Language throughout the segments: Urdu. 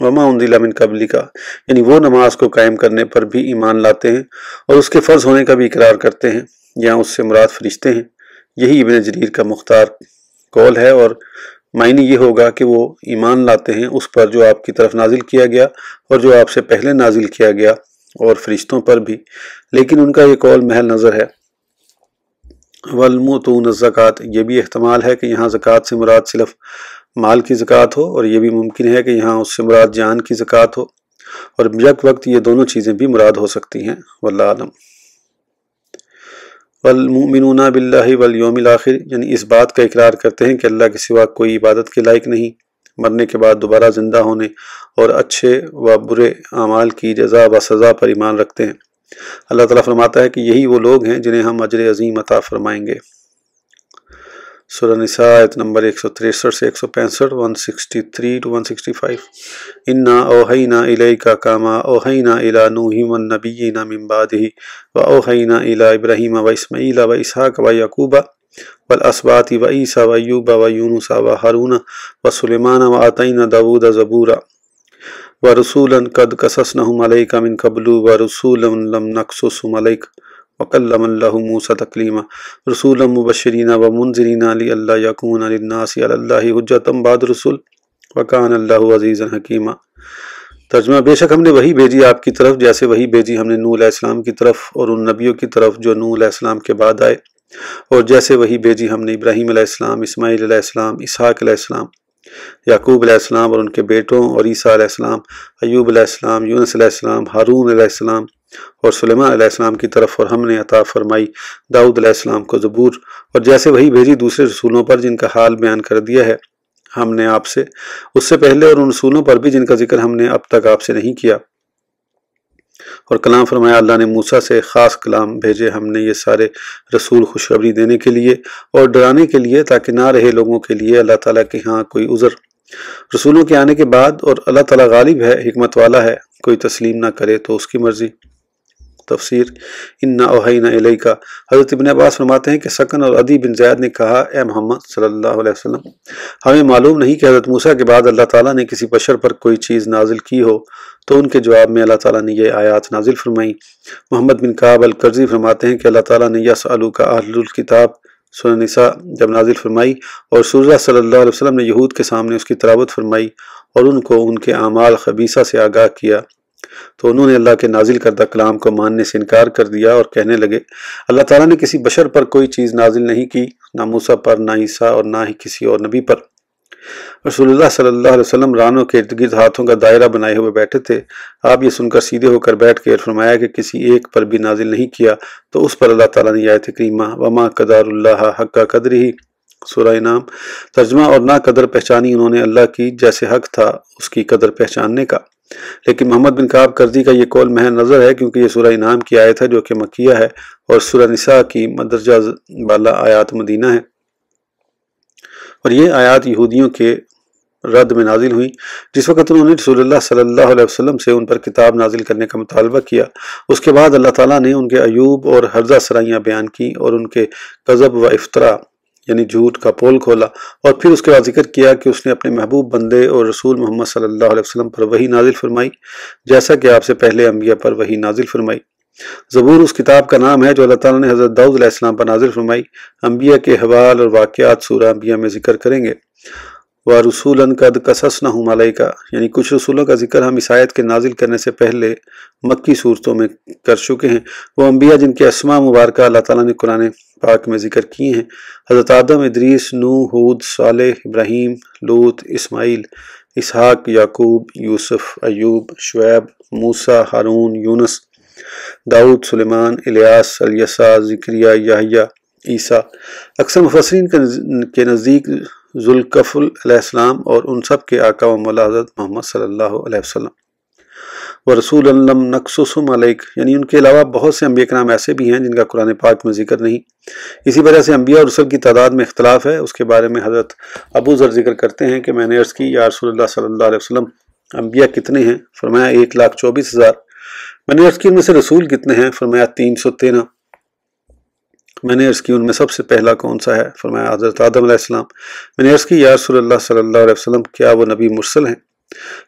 وما انزل من قبلک، یعنی وہ نماز کو قائم کرنے پر بھی ایمان لاتے ہیں اور اس کے فرض ہونے کا بھی اقرار کرتے ہیں، یہاں اس سے مراد فرشتے ہیں۔ یہی ابن جریر کا مختار قول ہے، اور معنی یہ ہوگا کہ وہ ایمان لاتے ہیں اس پر جو آپ کی طرف نازل کیا گیا اور جو آپ سے پہلے نازل کیا گیا، اور فرشتوں پر بھی، لیکن ان کا یہ قول محل نظر ہے۔ والمؤتون الزکوٰۃ، یہ بھی احتمال ہے کہ یہاں زکوٰۃ سے مراد صرف مال کی زکوٰۃ ہو، اور یہ بھی ممکن ہے کہ یہاں اس سے مراد جان کی زکوٰۃ ہو، اور یک وقت یہ دونوں چیزیں بھی مراد ہو سکتی ہیں، واللہ اعلم۔ والمؤمنون باللہ والیوم الآخر، یعنی اس بات کا اقرار کرتے ہیں کہ اللہ کے سوا کوئی عبادت کے لائق نہیں، مرنے کے بعد دوبارہ زندہ ہونے اور اچھے و برے اعمال کی جزا و سزا پر ایمان رکھتے ہیں۔ اللہ تعالیٰ فرماتا ہے کہ یہی وہ لوگ ہیں جنہیں ہم اجر عظیم عطا فرمائیں گے۔ سورہ نساء آیت نمبر 163 سے 165، 163 to 165۔ انا اوحینا الیک کما اوحینا الی نوح والنبیین من بعدہ واوحینا الی ابراہیم واسماعیل واسحاق ویعقوب والاسباط وعیسیٰ وایوب ویونس وہارون وسلیمان وآتینا داود زبورا ورسولا قد قصصناہم علیک من قبل ورسولا لم نقصصہم علیک وکلم اللہ موسیٰ تکلیما رسولا مبشرین ومنذرین لئلا یکون للناس علی اللہ حجۃ بعد الرسل وکان اللہ عزیزا حکیما۔ ترجمہ: بے شک ہم نے وحی بھیجی آپ کی طرف جیسے وحی بھیجی ہم نے نوح علیہ السلام کی طرف اور ان نبیوں کی طرف جو نوح علیہ السلام کے بعد آئے، اور جیسے وحی بھیجی ہم نے ابراہیم علیہ السلام، اسماعیل علیہ السلام، اسحاق علیہ السلام، یعقوب علیہ السلام اور ان کے بیٹوں، اور عیسیٰ علیہ السلام، ایوب علیہ السلام، یونس علیہ السلام، ہارون علیہ السلام اور سلیمان علیہ السلام کی طرف، اور ہم نے عطا فرمائی داؤد علیہ السلام کو زبور، اور جیسے وہی بھیجی دوسرے رسولوں پر جن کا حال بیان کر دیا ہے ہم نے آپ سے اس سے پہلے، اور ان رسولوں پر بھی جن کا ذکر ہم نے اب تک آپ سے نہیں کیا۔ اور کلام فرمایا اللہ نے موسیٰ سے خاص کلام بھیجے، ہم نے یہ سارے رسول خوشخبری دینے کے لیے اور ڈرانے کے لیے تاکہ نہ رہے لوگوں کے لیے اللہ تعالیٰ کے ہاں کوئی عذر رسولوں کے آنے کے بعد، اور اللہ تعالیٰ غالب ہے، حکمت والا ہے، کوئی تسلیم نہ کرے تو اس کی مرضی۔ تفسیر: انا اوحینا الیک، حضرت ابن عباس فرماتے ہیں کہ سکن اور عدی بن زیاد نے کہا اے محمد صلی اللہ علیہ وسلم، ہمیں معلوم نہیں کہ حضرت موسیٰ کے بعد اللہ تعالیٰ نے کسی بشر پر کوئی چیز نازل کی ہو، تو ان کے جواب میں اللہ تعالیٰ نے یہ آیات نازل فرمائیں۔ محمد بن کعب القرظی فرماتے ہیں کہ اللہ تعالیٰ نے یسألک اہل الکتاب سورہ نساء جب نازل فرمائی، اور رسول اللہ صلی اللہ علیہ وسلم نے یہود کے سامنے اس کی تلاوت فرمائی اور ان کو ان کے اعمال خبیثہ سے آگاہ کیا، تو انہوں نے اللہ کے نازل کردہ کلام کو ماننے سے انکار کر دیا اور کہنے لگے اللہ تعالیٰ نے کسی بشر پر کوئی چیز نازل نہیں کی، نہ موسیٰ پر، نہ عیسیٰ اور نہ ہی کسی اور نبی پر۔ رسول اللہ صلی اللہ علیہ وسلم رانوں کے ارد گرد ہاتھوں کا دائرہ بنائے ہوئے بیٹھے تھے۔ آپ یہ سن کر سیدھے ہو کر بیٹھ کے فرمایا کہ کسی ایک پر بھی نازل نہیں کیا، تو اس پر اللہ تعالیٰ نے آیت کریمہ وما قدر اللہ حق قدرہ سورہ انعام۔ ترجمہ: اور نہ قدر پہچانی انہوں نے اللہ کی جیسے حق تھا اس کی قدر پہچاننے کا۔ لیکن محمد بن کعب کرزی کا یہ قول محض نظر ہے، کیونکہ یہ سورہ انعام کی آیت ہے جو کہ مکیہ ہے، اور سورہ نساء کی مدرجہ بالا آیات مدینہ ہیں، اور یہ آیات یہودیوں کے رد میں نازل ہوئی جس وقت انہوں نے رسول اللہ صلی اللہ علیہ وسلم سے ان پر کتاب نازل کرنے کا مطالبہ کیا۔ اس کے بعد اللہ تعالیٰ نے ان کے عیوب اور ہرزہ سرائیاں بیان کی اور ان کے کذب و افطرا یعنی جھوٹ کا پول کھولا، اور پھر اس کے بعد ذکر کیا کہ اس نے اپنے محبوب بندے اور رسول محمد صلی اللہ علیہ وسلم پر وحی نازل فرمائی جیسا کہ آپ سے پہلے انبیاء پر وحی نازل فرمائی۔ زبور اس کتاب کا نام ہے جو اللہ تعالیٰ نے حضرت داؤد علیہ السلام پر نازل فرمائی۔ انبیاء کے حوال اور واقعات سورہ انبیاء میں ذکر کریں گے۔ وَرُسُولًا قَدْ قَصَصْنَاهُمْ عَلَيْكَ، یعنی کچھ رسولوں کا ذکر ہم اس آیت کے نازل کرنے سے پہلے مکی صورتوں میں کر چکے ہیں۔ وہ انبیاء جن کے اسماء مبارکہ اللہ تعالیٰ نے قرآن پاک میں ذکر کیے ہیں، حضرت آدم، ادریس، نوح، ہود، صالح، ابراہیم، لوط، اسماعیل، اسحاق، یعقوب، یوسف، ایوب، شعیب، موسیٰ، ہارون، یونس، داؤد، سلیمان، الیاس، الیسع، زکریا، یحییٰ، عیسیٰ۔ اکثر مفسرین کے نزدیک ذوالکفل علیہ السلام اور ان سب کے آقا و مولا حضرت محمد صلی اللہ علیہ وسلم۔ وَرَسُولًا لَمْ نَقْصُصْهُمْ عَلَيْكَ، یعنی ان کے علاوہ بہت سے انبیاء کرام ایسے بھی ہیں جن کا قرآن پاک میں ذکر نہیں۔ اسی وجہ سے انبیاء اور رسل کی تعداد میں اختلاف ہے۔ اس کے بارے میں حضرت ابو ذر ذکر کرتے ہیں کہ میں نے عرض کی یا رسول اللہ صلی اللہ علیہ وسلم انبیاء کتنے ہیں؟ فرمایا 1,24,000۔ میں نے عرض کی ان میں سے رسول کتنے ہیں؟ فرمایا 313۔ میں نے عرض کی ان میں سب سے پہلا کون سا ہے؟ فرمایا حضرت آدم علیہ السلام۔ میں نے عرض کی یا رسول اللہ صلی اللہ علیہ وسلم کیا وہ نبی مرسل ہیں؟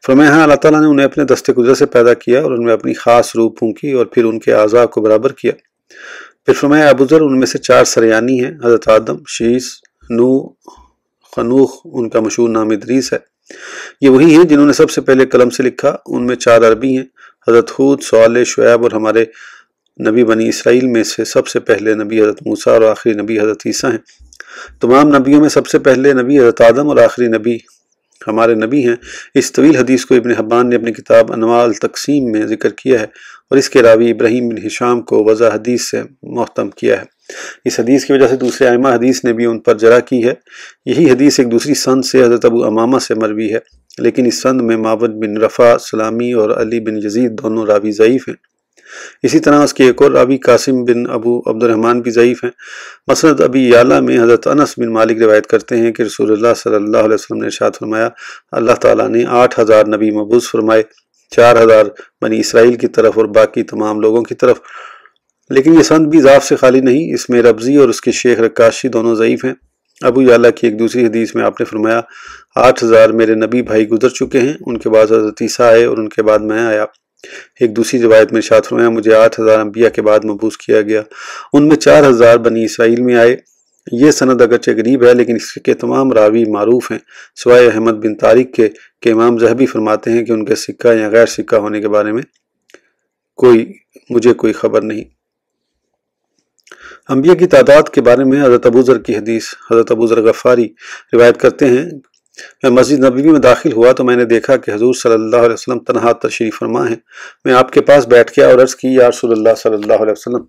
فرمایا ہاں، اللہ تعالیٰ نے انہیں اپنے دست قدرت سے پیدا کیا اور ان میں اپنی خاص روح پھونکی اور پھر ان کے اعضاء کو برابر کیا۔ پھر فرمایا ابو ذر ان میں سے 4 سریانی ہیں، حضرت آدم، شیس، نوح، خنوخ، ان کا مشہور نام ادریس ہے۔ یہ وہی ہیں جنہوں نے سب سے پہلے قلم سے لکھا، ان میں 4 عربی ہیں، حضرت ہود، صالح، شعیب، اور ہمارے نبی بنی اسرائیل میں سے سب سے پہلے نبی حضرت موسیٰ اور آخری نبی حضرت عیسیٰ ہیں۔ تمام نبیوں میں سب سے پہلے نبی حضرت آدم اور آخری نبی ہمارے نبی ہیں۔ اس طویل حدیث کو ابن حبان نے اپنی کتاب انواع التقسیم میں ذکر کیا ہے اور اس کے راوی ابراہیم بن ہشام کو وضع حدیث سے محتم کیا ہے۔ اس حدیث کی وجہ سے دوسرے ائمہ حدیث نے بھی ان پر جرح کی ہے۔ یہی حدیث ایک دوسری سند سے حضرت ابو امامہ سے مروی ہے، لیکن اس سند میں معبد بن رفع سلامی اور علی بن یزید دونوں راوی ضعیف ہیں۔ اسی طرح اس کے ایک اور راوی قاسم بن ابو عبد الرحمن بھی ضعیف ہیں۔ مسند ابی یعلا میں حضرت انس بن مالک روایت کرتے ہیں کہ رسول اللہ صلی اللہ علیہ وسلم نے ارشاد فرمایا، اللہ تعالیٰ نے 8000 نبی مبعوث فرمائے، 4000 بنی اسرائیل کی طرف اور باقی تمام لوگوں کی طرف۔ لیکن یہ سند بھی ضعف سے خالی نہیں، اس میں ربزی اور اس کے شیخ رکاشی دونوں ضعیف ہیں۔ ابو یعلا کی ایک دوسری حدیث میں آپ نے فرمایا، 8000 میرے نبی بھائی گزر چکے ہیں، ان کے بعد حضرت عیسیٰ آئے اور ان کے بعد میں آیا۔ ایک دوسری روایت میں ارشاد فرمایا، مجھے 8000 انبیاء کے بعد مبعوث کیا گیا، ان میں 4000 بنی اسرائیل میں آئے۔ یہ سند اگرچہ غریب ہے لیکن اس کے تمام راوی معروف ہیں سوائے احمد بن طارق کے کہ امام ذہبی فرماتے ہیں کہ ان کے سکہ یا غیر سکہ ہونے کے بارے میں مجھے کوئی خبر نہیں۔ انبیاء کی تعداد کے بارے میں حضرت ابو ذر کی حدیث، حضرت ابو ذر غفاری روایت کرتے ہیں، میں مسجد نبوی میں داخل ہوا تو میں نے دیکھا کہ حضور صلی اللہ علیہ وسلم تنہا تشریف فرما ہیں۔ میں آپ کے پاس بیٹھ گیا اور عرض کی، یا رسول اللہ صلی اللہ علیہ وسلم،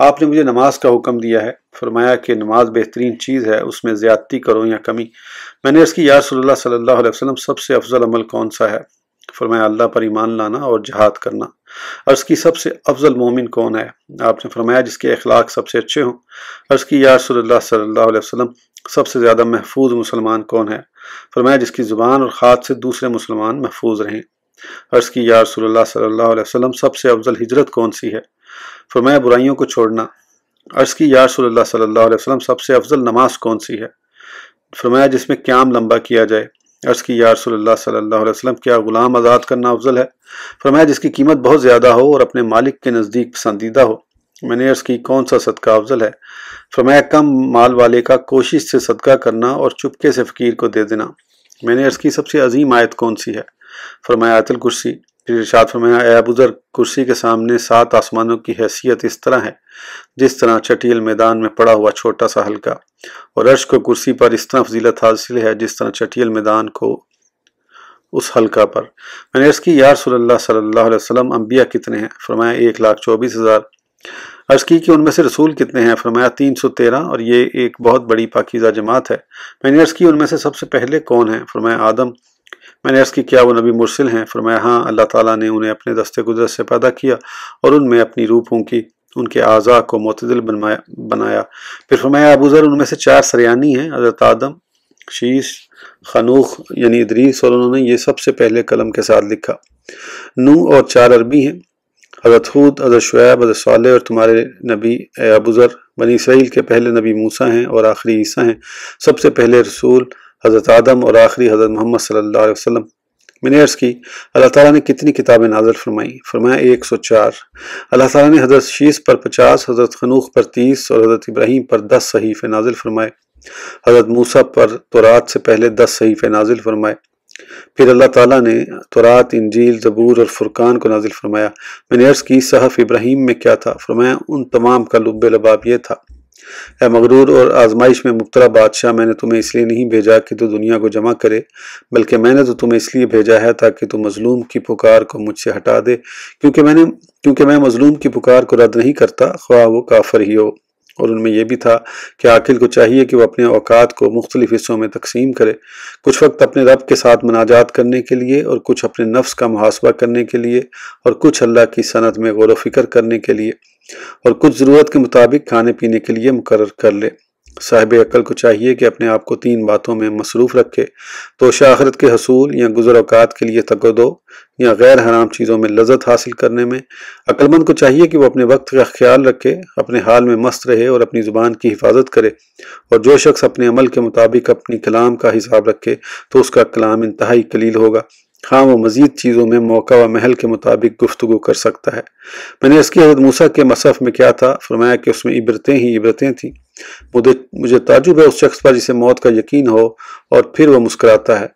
آپ نے مجھے نماز کا حکم دیا ہے۔ فرمایا کہ نماز بہترین چیز ہے، اس میں زیادتی کرو یا کمی۔ میں نے عرض کی، یا رسول اللہ صلی اللہ علیہ وسلم، سب سے افضل عمل کون سا ہے؟ فرمایا اللہ پر ایمان لانا اور جہاد کرنا۔ عرض کی، سب سے افضل مومن کون ہے؟ آپ نے فرمایا جس کے اخلاق سب سے اچھے ہوں۔ عرض کی، یا رسول اللہ صلی اللہ علیہ وسلم، سب سے زیادہ محفوظ مسلمان کون ہے؟ فرمایا جس کی زبان اور خط سے دوسرے مسلمان محفوظ رہیں۔ عرض کی، یا رسول اللہ صلی اللہ علیہ وسلم، سب سے افضل ہجرت کون سی ہے؟ فرمایا برائیوں کو چھوڑنا۔ عرض کی، یا رسول اللہ صلی اللہ علیہ وسلم، سب سے افضل نماز کون سی ہے؟ فرمایا جس میں قیام لمبا کیا جائے۔ عرض کی، یا رسول اللہ صلی اللہ علیہ وسلم، کیا غلام آزاد کرنا افضل ہے؟ فرمایا جس کی قیمت بہت زیادہ ہو اور اپنے مالک کے نزدیک پسندیدہ ہو۔ میں نے عرض کی، کون سا صدقہ افضل ہے؟ فرمایا کم مال والے کا کوشش سے صدقہ کرنا اور چپکے سے فقیر کو دے دینا۔ میں نے عرض کی، سب سے عظیم آیت کون سی ہے؟ فرمایا آیت الکرسی۔ پھر ارشاد فرمایا، اے ابو ذر، کرسی کے سامنے 7 آسمانوں کی حیثیت اس طرح ہے جس طرح چٹیل میدان میں پڑا ہوا چھوٹا سا حلقہ، اور عرش کو کرسی پر اس طرح فضیلت حاصل ہے جس طرح چٹیل میدان کو اس حلقہ پر۔ میں نے عرض کی، یا رسول اللہ صلی اللہ علیہ وسلم، انبیاء کتنے ہیں؟ فرمایا 1,24,000۔ عرض کی کہ ان میں سے رسول کتنے ہیں؟ فرمایا 313، اور یہ ایک بہت بڑی پاکیزہ جماعت ہے۔ میں نے عرض کی، ان میں سے سب سے پہلے کون ہیں؟ فرمایا آدم۔ میں نے عرض کی، کیا وہ نبی مرسل ہیں؟ فرمایا ہاں، اللہ تعالیٰ نے انہیں اپنے دست قدرت سے پیدا کیا اور ان میں اپنی روح پھونکی، ان کے اعضاء کو معتدل بنایا۔ پھر فرمایا ابو ذر، ان میں سے 4 سریانی ہیں، حضرت آدم، شیس، خنوخ یعنی ادریس، اور انہوں نے یہ سب سے پہلے قلم کے ساتھ لکھا۔ نوح اور 4 عربی ہیں، حضرت ہود، حضرت شعیب، حضرت صالح، اور تمہارے نبی اے ابو ذر بنی اسرائیل کے پہلے نبی موسیٰ ہیں اور آخری عیسیٰ ہیں۔ سب سے پہلے رسول حضرت آدم اور آخری حضرت محمد صلی اللہ علیہ وسلم۔ میں نے عرض کی، اللہ تعالیٰ نے کتنی کتابیں نازل فرمائیں؟ فرمایا 104۔ اللہ تعالیٰ نے حضرت شیس پر 50، حضرت خنوخ پر 30 اور حضرت ابراہیم پر 10 صحیفے نازل فرمائے۔ حضرت موسیٰ پر تورات سے پہلے 10 صحیفے نازل فرمائے۔ پھر اللہ تعالیٰ نے تورات، انجیل، زبور اور فرقان کو نازل فرمایا۔ میں نے عرض کی، صحف ابراہیم میں کیا تھا؟ فرمایا ان تمام کا لب لباب یہ تھا، اے مغرور اور آزمائش میں مبتلا بادشاہ، میں نے تمہیں اس لیے نہیں بھیجا کہ تو دنیا کو جمع کرے، بلکہ میں نے تو تمہیں اس لیے بھیجا ہے تاکہ تو مظلوم کی پکار کو مجھ سے ہٹا دے، کیونکہ میں مظلوم کی پکار کو رد نہیں کرتا، خواہ وہ کافر ہی ہو۔ اور ان میں یہ بھی تھا کہ عاقل کو چاہیے کہ وہ اپنے اوقات کو مختلف حصوں میں تقسیم کرے، کچھ وقت اپنے رب کے ساتھ مناجات کرنے کے لیے اور کچھ اپنے نفس کا محاسبہ کرنے کے لیے اور کچھ اللہ کی صنعت میں غور و فکر کرنے کے لیے اور کچھ ضرورت کے مطابق کھانے پینے کے لیے مقرر کر لے۔ صاحب عقل کو چاہیے کہ اپنے آپ کو 3 باتوں میں مصروف رکھے، توشہ آخرت کے حصول یا گزر اوقات کے لیے تگ و دو یا غیر حرام چیزوں میں لذت حاصل کرنے میں۔ عقل مند کو چاہیے کہ وہ اپنے وقت کا خیال رکھے، اپنے حال میں مست رہے اور اپنی زبان کی حفاظت کرے، اور جو شخص اپنے عمل کے مطابق اپنی کلام کا حساب رکھے تو اس کا کلام انتہائی قلیل ہوگا۔ ہاں وہ مزید چیزوں میں موقع و محل کے مطابق گفتگو کر سکتا ہے۔ میں نے عرض کیا حضرت موسیٰ کے مصحف میں کیا تھا؟ فرمایا کہ اس میں عبرتیں ہی عبرتیں تھیں۔ مجھے تعجب ہے اس شخص پر جسے موت کا یقین ہو اور پھر وہ مسکراتا ہے۔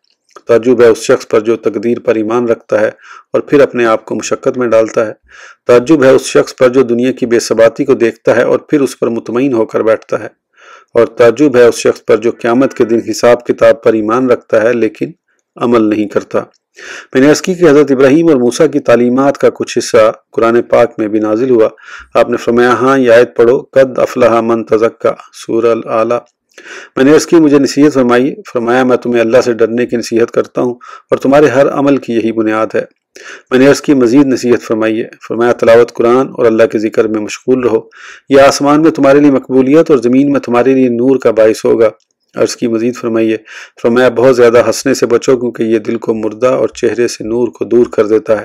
تعجب ہے اس شخص پر جو تقدیر پر ایمان رکھتا ہے اور پھر اپنے آپ کو مشقت میں ڈالتا ہے۔ تعجب ہے اس شخص پر جو دنیا کی بے ثباتی کو دیکھتا ہے اور پھر اس پر مطمئن ہو کر بیٹھتا ہے۔ اور تعجب ہے اس شخص پر جو قیامت کے دن حساب کتاب پر ایمان رکھتا ہے لیکن عمل نہیں کرتا۔ میں نے عرض کی کہ حضرت ابراہیم اور موسیٰ کی تعلیمات کا کچھ حصہ قرآن پاک میں بھی نازل ہوا۔ آپ نے فرمایا ہاں یہ آیت پڑھو، قد افلح من تزکا، سورہ الاعلیٰ۔ میں نے عرض کی مجھے نصیحت فرمائیے۔ فرمایا میں تمہیں اللہ سے ڈرنے کی نصیحت کرتا ہوں اور تمہارے ہر عمل کی یہی بنیاد ہے۔ میں نے عرض کی مزید نصیحت فرمائیے۔ فرمایا تلاوت قرآن اور اللہ کے ذکر میں مشغول رہو، یہ آسمان میں تمہارے لیے مقبولیت اور زمین میں تمہارے لیے نور کا باعث ہوگا۔ عرض کی مزید فرمائیے۔ فرمایا بہت زیادہ ہنسنے سے بچو کیونکہ یہ دل کو مردہ اور چہرے سے نور کو دور کر دیتا ہے۔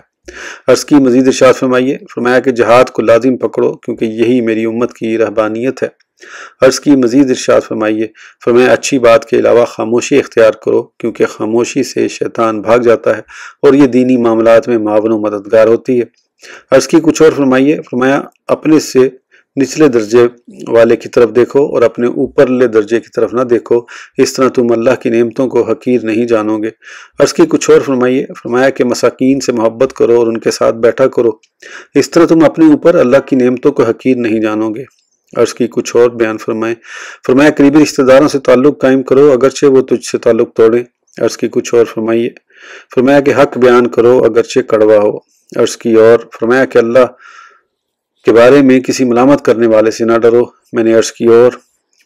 عرض کی مزید ارشاد فرمائیے۔ فرمایا کہ جہاد کو لازم پکڑو کیونکہ یہی میری امت کی رہبانیت ہے۔ عرض کی مزید ارشاد فرمائیے۔ فرمایا اچھی بات کے علاوہ خاموشی اختیار کرو کیونکہ خاموشی سے شیطان بھاگ جاتا ہے اور یہ دینی معاملات میں معاون و مددگار ہوتی ہے۔ عرض کی کچھ اور فرمائیے۔ فرمایا اپنے سے نچلے درجے والے کی طرف دیکھو اور اپنے اوپرلے درجے کی طرف نہ دیکھو، اس طرح تم اللہ کی نعمتوں کو حقیر نہیں جانو گے۔ عرض کی کچھ اور فرمائیے۔ فرمایا کہ مساکین سے محبت کرو اور ان کے ساتھ بیٹھا کرو، اس طرح تم اپنے اوپر اللہ کی نعمتوں کو حقیر نہیں جانو گے۔ عرض کی کچھ اور بیان فرمائے۔ فرمایا قریبی رشتہ داروں سے تعلق قائم کرو اگرچہ وہ تجھ سے تعلق توڑیں۔ عرض کی کچھ اور فرمائیے۔ فرمایا کہ حق بیان کرو اگرچہ کڑوا ہو۔ عرض کی اور فرمایا کہ اللہ کے بارے میں کسی ملامت کرنے والے سے نہ ڈرو۔ میں نے عرض کی اور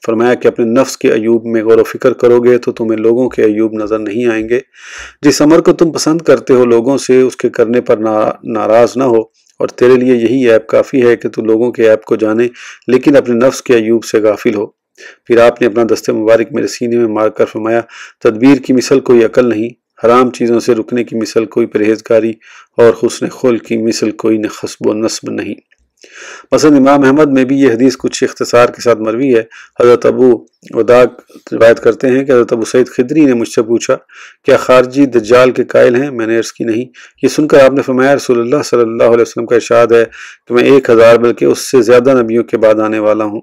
فرمایا کہ اپنے نفس کے عیوب میں غور و فکر کرو گے تو تمہیں لوگوں کے عیوب نظر نہیں آئیں گے۔ جس عمر کو تم پسند کرتے ہو لوگوں سے اس کے کرنے پر ناراض نہ ہو، اور تیرے لیے یہی عیب کافی ہے کہ تو لوگوں کے عیب کو جانے لیکن اپنے نفس کے عیوب سے غافل ہو۔ پھر آپ نے اپنا دست مبارک میرے سینے میں مار کر فرمایا تدبیر کی مثل کوئی عقل نہیں، حرام چیزوں سے رکنے کی مثل کوئی پرہیزگاری، اور حسن خلق کی مثل کوئی نصب و نصب نہیں۔ مثلا امام احمد میں بھی یہ حدیث کچھ اختصار کے ساتھ مروی ہے۔ حضرت ابو وداع روایت کرتے ہیں کہ حضرت ابو سعید خدری نے مجھ سے پوچھا کیا خارجی دجال کے قائل ہیں؟ میں نے عرض کی نہیں۔ یہ سن کر آپ نے فرمایا رسول اللہ صلی اللہ علیہ وسلم کا ارشاد ہے کہ میں 1000 بلکہ اس سے زیادہ نبیوں کے بعد آنے والا ہوں۔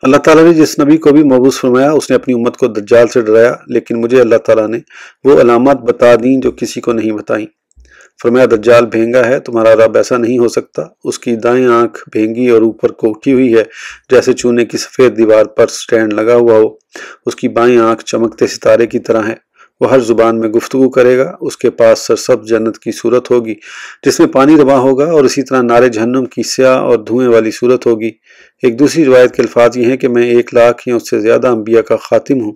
اللہ تعالیٰ نے جس نبی کو بھی مبعوث فرمایا اس نے اپنی امت کو دجال سے ڈرایا، لیکن مجھے اللہ تعالیٰ نے وہ علامات بتا دیں جو کسی کو نہیں بتائیں۔ فرمایا دجال بھینگا ہے، تمہارا رب ایسا نہیں ہو سکتا۔ اس کی دائیں آنکھ بھینگی اور اوپر کو اٹھی ہوئی ہے جیسے چونے کی سفید دیوار پر سٹینڈ لگا ہوا ہو، اس کی بائیں آنکھ چمکتے ستارے کی طرح ہے۔ وہ ہر زبان میں گفتگو کرے گا، اس کے پاس سرسبز جنت کی صورت ہوگی جس میں پانی رواں ہوگا، اور اسی طرح نار جہنم کی سیاہ اور دھوئیں والی صورت ہوگی۔ ایک دوسری روایت کے الفاظ یہ ہیں کہ میں 1 لاکھ یا اس سے زیادہ انبیاء کا خاتم ہوں۔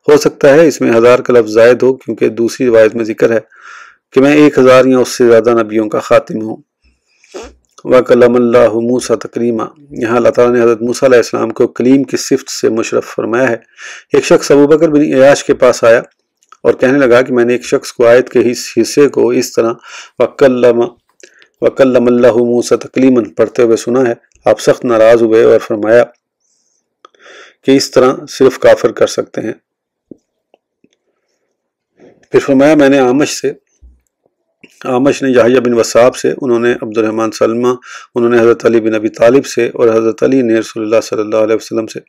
ہو سکتا ہے اس میں 1000 کا لفظ زائد ہو کیونکہ دوسری روایت میں ذکر ہے کہ میں 1000 یا اس سے زیادہ نبیوں کا خاتم ہوں۔ وَكَلَّمَ اللَّهُ مُوسَىٰ تَكْلِيمًا، یہاں اللہ تعالیٰ نے حضرت موسیٰ علیہ السلام کو کلیم کی صفت سے مشرف فرمایا ہے۔ ایک شخص ابوبکر بن عیاش کے پاس آیا اور کہنے لگا کہ میں نے ایک شخص کو آیت کے حصے کو اس طرح وَكَلَّمَ اللَّهُ مُوسَىٰ تَكْلِيمًا پڑھتے ہوئے سنا ہے۔ آپ سخت ناراض ہوئے اور فرمایا کہ اس طرح صرف کافر کر سکتے ہیں۔ پھر فرمایا میں نے آمش نے یحییٰ بن وصاب سے، انہوں نے عبد الرحمن سلمہ، انہوں نے حضرت علی بن ابی طالب سے، اور حضرت علی نے رسول اللہ صلی اللہ علیہ وسلم سے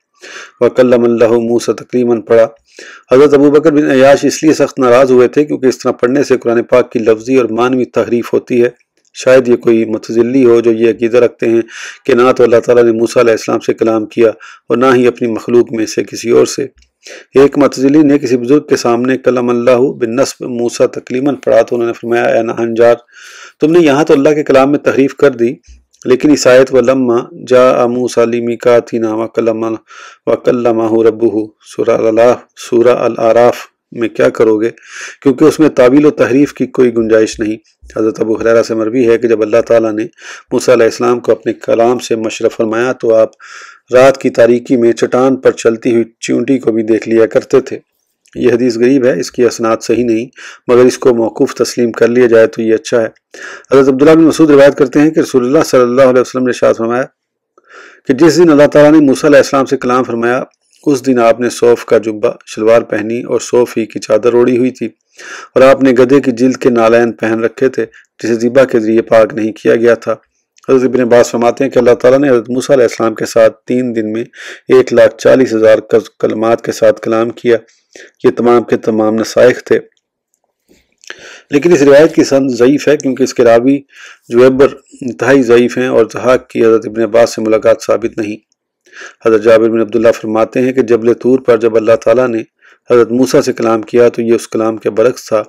وَكَلَّمَ اللَّهُ مُوسَىٰ تَكْلِيمًا پڑھا۔ حضرت ابوبکر بن عیاش اس لیے سخت ناراض ہوئے تھے کیونکہ اس طرح پڑھنے سے قرآن پاک کی لفظی اور معنوی تحریف ہوتی ہے۔ شاید یہ کوئی متزلی ہو جو یہ عقیدہ رکھتے ہیں کہ نہ تو اللہ تعالیٰ نے موسیٰ علیہ السلام سے کلام کیا اور نہ ہی اپنی مخلوق میں سے کسی اور سے۔ ایک متزلی نے کسی بزرگ کے سامنے کلم اللہ بالنسب موسیٰ تکلیماً پڑھا تو انہوں نے فرمایا اے ناہنجار، تم نے یہاں تو اللہ کے کلام میں تحریف کر دی، لیکن اس آیت وَلَمَّا جَاءَ مُوسَىٰ لِمِيقَاتِنَا وَكَلَّمَهُ رَبُّهُ سورہ الاعراف میں کیا کرو گے؟ کیونکہ اس میں تعویل و تحریف کی کوئی گنجائش نہیں۔ حضرت ابو ہریرہ سے مروی ہے کہ جب اللہ تعالیٰ نے موسیٰ علیہ السلام کو اپنے کلام سے مشرف فرمایا تو آپ رات کی تاریکی میں چٹان پر چلتی ہوئی چیونٹی کو بھی دیکھ لیا کرتے تھے۔ یہ حدیث غریب ہے، اس کی اسناد صحیح نہیں، مگر اس کو موقوف تسلیم کر لیا جائے تو یہ اچھا ہے۔ حضرت عبداللہ بن مسعود روایت کرتے ہیں کہ رسول اللہ صلی اللہ علیہ وسلم نے ارشاد فرمایا کہ جس دن اللہ تعالیٰ نے موسیٰ علیہ السلام سے کلام فرمایا اس دن آپ نے صوف کا جبہ شلوار پہنی اور صوف ہی کی چادر اوڑھی ہوئی تھی۔ اور آپ نے گدھے کی جلد کے نالین پہن رکھے تھے جسے ذبح کے ذریعے پاک نہیں کیا گیا تھا۔ حضرت ابن عباس فرماتے ہیں کہ اللہ تعالیٰ نے حضرت موسیٰ علیہ السلام کے ساتھ 3 دن میں 1,40,000 کلمات کے ساتھ کلام کیا۔ یہ تمام کے تمام نسائخ تھے، لیکن اس روایت کی سند ضعیف ہے کیونکہ اس کے راوی جویبر انتہائی ضعیف ہیں اور ضحاک کی حضرت ابن عباس سے ملاقات ثابت نہیں۔ حضرت جابر بن عبداللہ فرماتے ہیں کہ جبل طور پر جب اللہ تعالیٰ نے حضرت موسیٰ سے کلام کیا تو یہ اس کلام کے برعکس تھا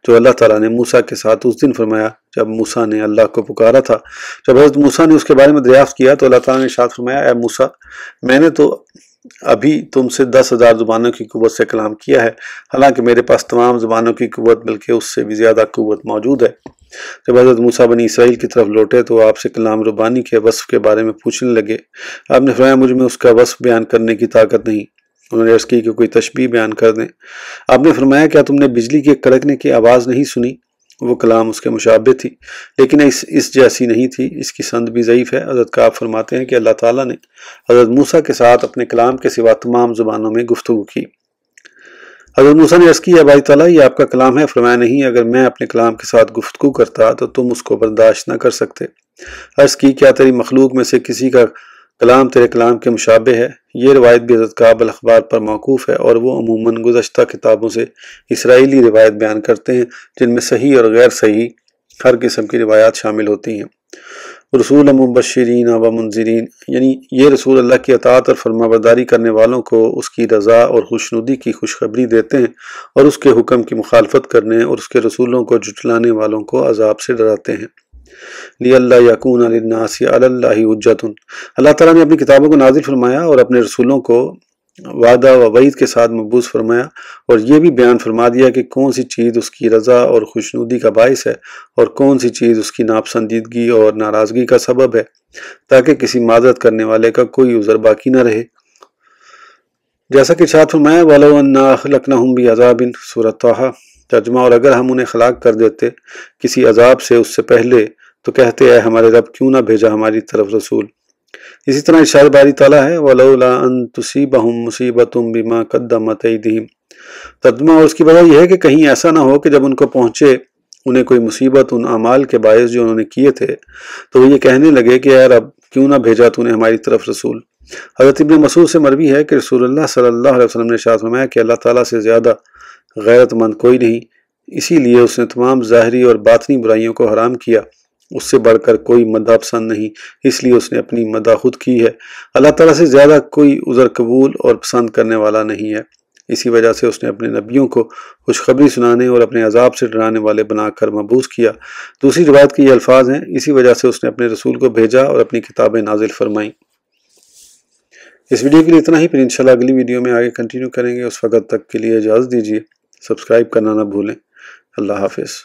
جو اللہ تعالیٰ نے موسیٰ کے ساتھ اس دن فرمایا جب موسیٰ نے اللہ کو پکارا تھا۔ جب حضرت موسیٰ نے اس کے بارے میں دریافت کیا تو اللہ تعالیٰ نے ارشاد فرمایا، اے موسیٰ، میں نے تو ابھی تم سے 10,000 زبانوں کی قوت سے کلام کیا ہے، حالانکہ میرے پاس تمام زبانوں کی قوت بلکہ اس سے بھی زیادہ قوت موجود ہے۔ جب حضرت موسیٰ بنی اسرائیل کی طرف لوٹے تو آپ سے کلام ربانی کے وصف کے بارے میں پوچھنے لگے۔ آپ نے فرمایا، مجھ میں اس کا وصف بیان کرنے کی طاقت نہیں۔ انہوں نے عرض کی کہ کوئی تشبیہ بیان کر دیں۔ آپ نے فرمایا، کیا تم نے بجلی کے کڑکنے کی آواز نہیں سنی؟ وہ کلام اس کے مشابہ تھی لیکن اس جیسی نہیں تھی۔ اس کی سند بھی ضعیف ہے۔ حضرت کعب فرماتے ہیں کہ اللہ تعالیٰ نے حضرت موسیٰ کے ساتھ اپنے کلام کے سوا تمام زبانوں میں گفتگو کی۔ حضرت موسیٰ نے عرض کی، بھائی تعالیٰ، یہ آپ کا کلام ہے؟ فرمایا، نہیں، اگر میں اپنے کلام کے ساتھ گفتگو کرتا تو تم اس کو برداشت نہ کر سکتے۔ عرض کی، کیا تیری مخلوق میں سے کسی کا کلام تیرے کلام کے مشابہ ہے؟ یہ روایت بھی حضرت کعب الاخبار پر موقوف ہے اور وہ عموماً گزشتہ کتابوں سے اسرائیلی روایت بیان کرتے ہیں جن میں صحیح اور غیر صحیح ہر قسم کی روایات شامل ہوتی ہیں۔ رسول مبشرین و منذرین، یعنی یہ رسول اللہ کی اطاعت اور فرما برداری کرنے والوں کو اس کی رضا اور خوشنودی کی خوشخبری دیتے ہیں اور اس کے حکم کی مخالفت کرنے اور اس کے رسولوں کو جھٹلانے والوں کو عذاب سے ڈراتے ہیں۔ لِأَلَّا يَكُونَ لِلنَّاسِ عَلَى اللَّهِ حُجَّةٌ، اللہ تعالیٰ نے اپنی کتابوں کو نازل فرمایا اور اپنے رسولوں کو وعدہ و وعید کے ساتھ مبعوث فرمایا اور یہ بھی بیان فرما دیا کہ کون سی چیز اس کی رضا اور خوشنودی کا باعث ہے اور کون سی چیز اس کی ناپسندیدگی اور ناراضگی کا سبب ہے، تاکہ کسی معذرت کرنے والے کا کوئی عذر باقی نہ رہے۔ جیسا کہ ارشاد فرمایا، وَلَوْ أَنَّا أَهْلَكْنَاهُمْ بِعَذَابٍ، سورۃ طٰہٰ۔ ترجمہ، اور اگر ہم انہیں ہلاک کر دیتے کسی عذاب سے اس سے پہلے تو کہتے، اے ہمارے رب، کیوں نہ بھیجا ہماری طرف رسول۔ اسی طرح ارشاد باری تعالیٰ ہے، وَلَوْلَا أَن تُصِيبَهُم مُّصِيبَةٌ بِمَا قَدَّمَتْ أَيْدِيهِمْ، ترجمہ، اور اس کی وجہ یہ ہے کہ کہیں ایسا نہ ہو کہ جب ان کو پہنچے انہیں کوئی مصیبت ان اعمال کے باعث جو انہوں نے کیے تھے تو وہ یہ کہنے لگے کہ اے رب، کیوں نہ بھیجا تو نے ہماری طرف رسول۔ حضرت ابن مسعود سے مروی ہے کہ رسول اللہ صلی اللہ علیہ وسلم نے ارشاد فرمایا کہ اللہ تعالیٰ سے زیادہ غیرت مند کوئی نہیں، اسی لیے اس نے تمام ظاہری اور باطنی برائیوں کو حرام کیا۔ اس سے بڑھ کر کوئی مدح پسند نہیں، اس لیے اس نے اپنی مدح خود کی ہے۔ اللہ تعالیٰ سے زیادہ کوئی عذر قبول اور پسند کرنے والا نہیں ہے۔ اسی وجہ سے اس نے اپنے نبیوں کو خوشخبری سنانے اور اپنے عذاب سے ڈرانے والے بنا کر مبعوث کیا۔ دوسری روایت کے یہ الفاظ ہیں، اسی وجہ سے اس نے اپنے رسول کو بھیجا اور اپنی کتابیں نازل فرمائیں۔ اس ویڈیو کے لیے اتنا ہی، پھر انشاءاللہ اگلی ویڈیو میں آگے کنٹینیو کریں گے۔ اس وقت تک کے لیے اجازت دیجیے، سبسکرائب کرنا نہ بھولیں۔ اللہ حافظ۔